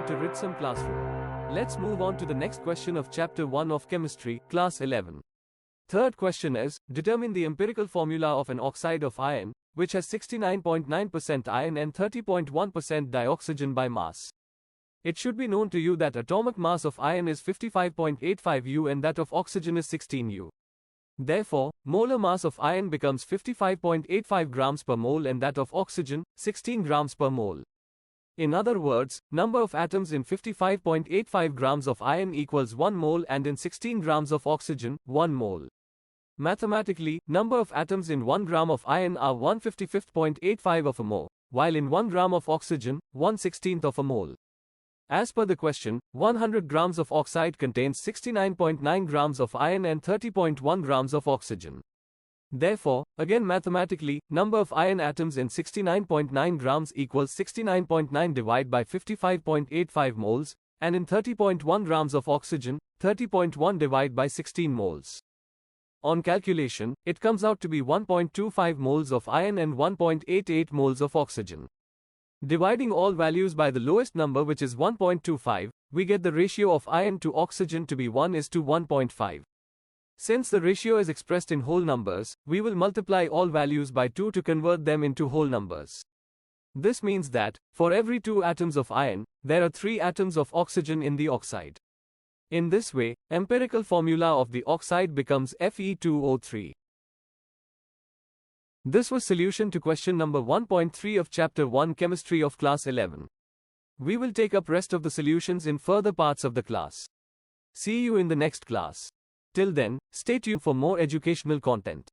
time to rid some classroom. Let's move on to the next question of Chapter 1 of Chemistry, Class 11. Third question is, determine the empirical formula of an oxide of iron, which has 69.9% iron and 30.1% dioxygen by mass. It should be known to you that atomic mass of iron is 55.85 U and that of oxygen is 16 U. Therefore, molar mass of iron becomes 55.85 grams per mole and that of oxygen, 16 grams per mole. In other words, number of atoms in 55.85 grams of iron equals 1 mole and in 16 grams of oxygen, 1 mole. Mathematically, number of atoms in 1 gram of iron are 155.85 of a mole, while in 1 gram of oxygen, 1/16th of a mole. As per the question, 100 grams of oxide contains 69.9 grams of iron and 30.1 grams of oxygen. Therefore, again mathematically, number of iron atoms in 69.9 grams equals 69.9 divided by 55.85 moles, and in 30.1 grams of oxygen, 30.1 divided by 16 moles. On calculation, it comes out to be 1.25 moles of iron and 1.88 moles of oxygen. Dividing all values by the lowest number, which is 1.25, we get the ratio of iron to oxygen to be 1:1.5. Since the ratio is expressed in whole numbers, we will multiply all values by 2 to convert them into whole numbers. This means that, for every 2 atoms of iron, there are 3 atoms of oxygen in the oxide. In this way, empirical formula of the oxide becomes Fe2O3. This was solution to question number 1.3 of Chapter 1 Chemistry of Class 11. We will take up rest of the solutions in further parts of the class. See you in the next class. Till then, stay tuned for more educational content.